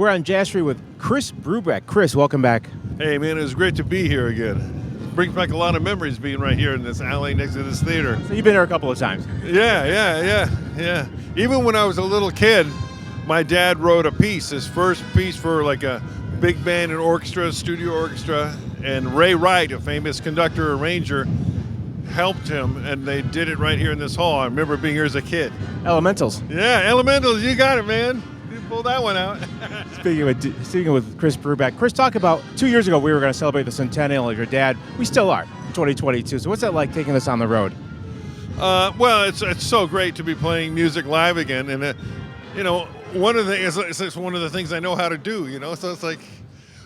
We're on Jazz Street with Chris Brubeck. Chris, welcome back. Hey, man, it was great to be here again. It brings back a lot of memories being right here in this alley next to this theater. So you've been here a couple of times. Yeah. Even when I was a little kid, my dad wrote a piece, his first piece for like a big band and orchestra, studio orchestra, and Ray Wright, a famous conductor, arranger, helped him, and they did it right here in this hall. I remember being here as a kid. Elementals. Yeah, Elementals, you got it, man. You pulled that one out. Speaking with Chris Brubeck. Chris, talk about 2 years ago we were going to celebrate the centennial of your dad. We still are, 2022. So what's that like taking this on the road? Well, it's so great to be playing music live again, and one of the it's one of the things I know how to do. So it's like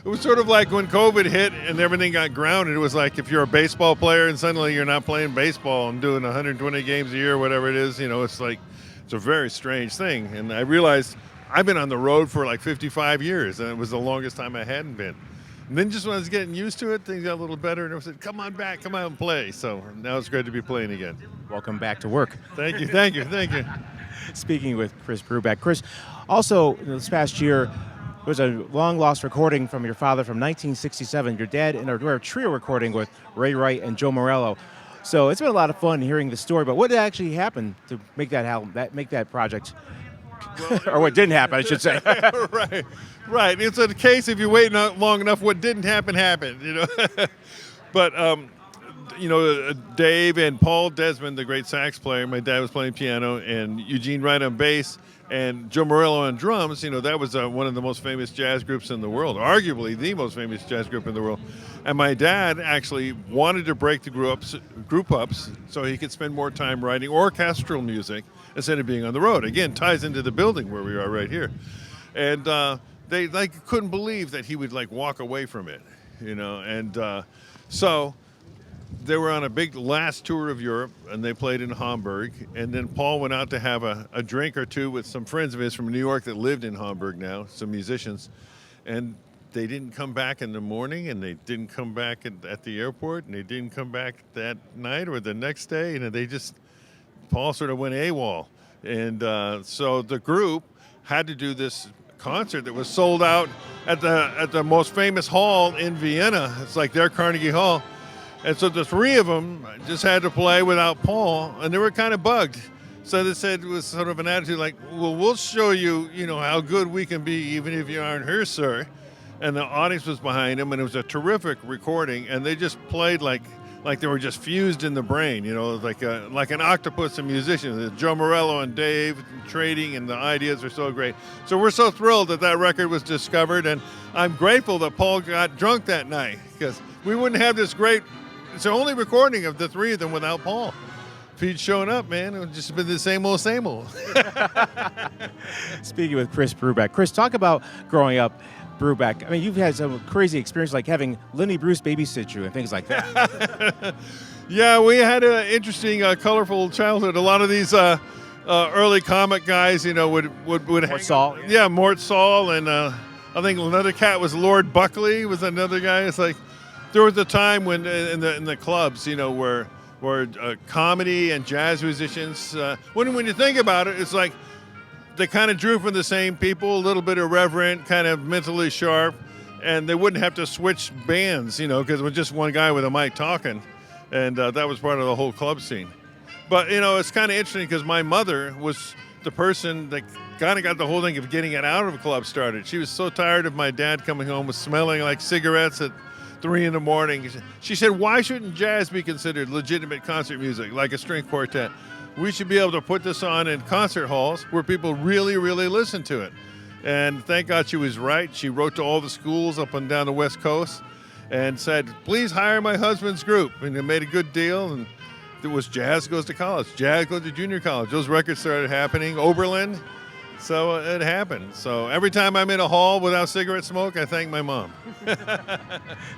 it was sort of like when COVID hit and everything got grounded. It was like if you're a baseball player and suddenly you're not playing baseball and doing 120 games a year, whatever it is. It's like it's a very strange thing. And I realized I've been on the road for like 55 years, and it was the longest time I hadn't been. And then just when I was getting used to it, things got a little better, and I said, come on back, come out and play. So now it's great to be playing again. Welcome back to work. Thank you. Speaking with Chris Brubeck. Chris, also this past year, there was a long-lost recording from your father from 1967. Your dad and a trio recording with Ray Wright and Joe Morello. So it's been a lot of fun hearing the story, but what actually happened to make that album, make that project? Or what didn't happen, I should say. Right. It's a case if you wait not long enough, what didn't happen happened. But Dave and Paul Desmond, the great sax player, my dad was playing piano, and Eugene Wright on bass, and Joe Morello on drums. That was one of the most famous jazz groups in the world, arguably the most famous jazz group in the world. And my dad actually wanted to break the group ups so he could spend more time writing orchestral music instead of being on the road. Again, ties into the building where we are right here. And they couldn't believe that he would walk away from it, And so they were on a big last tour of Europe, and they played in Hamburg. And then Paul went out to have a drink or two with some friends of his from New York that lived in Hamburg now, some musicians. And they didn't come back in the morning, and they didn't come back at the airport, and they didn't come back that night or the next day. Paul sort of went AWOL. And so the group had to do this concert that was sold out at the most famous hall in Vienna. It's like their Carnegie Hall. And so the three of them just had to play without Paul, and they were kind of bugged. So they said it was sort of an attitude like, well, we'll show you, how good we can be even if you aren't here, sir. And the audience was behind them, and it was a terrific recording, and they just played like they were just fused in the brain, like an octopus of musicians. Joe Morello and Dave trading, and the ideas are so great. So we're so thrilled that record was discovered, and I'm grateful that Paul got drunk that night, because we wouldn't have this great. It's the only recording of the three of them without Paul. If he'd shown up, man, it would just been the same old, same old. Speaking with Chris Brubeck. Chris, talk about growing up Brubeck. I mean, you've had some crazy experience like having Lenny Bruce babysit you and things like that. Yeah, we had an interesting, colorful childhood. A lot of these early comic guys, would Mort Saul. Yeah, Mort Saul, and I think another cat was Lord Buckley was another guy. It's like there was a time when in the clubs, where comedy and jazz musicians. When you think about it, it's like they kind of drew from the same people, a little bit irreverent, kind of mentally sharp, and they wouldn't have to switch bands, because it was just one guy with a mic talking, and that was part of the whole club scene. But, it's kind of interesting because my mother was the person that kind of got the whole thing of getting it out of a club started. She was so tired of my dad coming home with smelling like cigarettes at 3 a.m. She said, why shouldn't jazz be considered legitimate concert music, like a string quartet? We should be able to put this on in concert halls where people really, really listen to it. And thank God she was right. She wrote to all the schools up and down the West Coast and said, please hire my husband's group. And they made a good deal. And it was Jazz Goes to College. Jazz Goes to Junior College. Those records started happening. Oberlin. So it happened. So every time I'm in a hall without cigarette smoke, I thank my mom.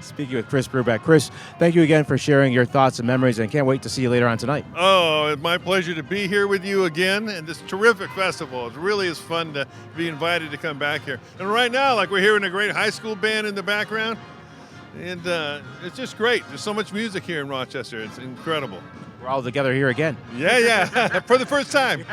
Speaking with Chris Brubeck. Chris, thank you again for sharing your thoughts and memories, and can't wait to see you later on tonight. Oh, it's my pleasure to be here with you again and this terrific festival. It really is fun to be invited to come back here. And right now, we're hearing a great high school band in the background, and it's just great. There's so much music here in Rochester. It's incredible. We're all together here again. Yeah, for the first time.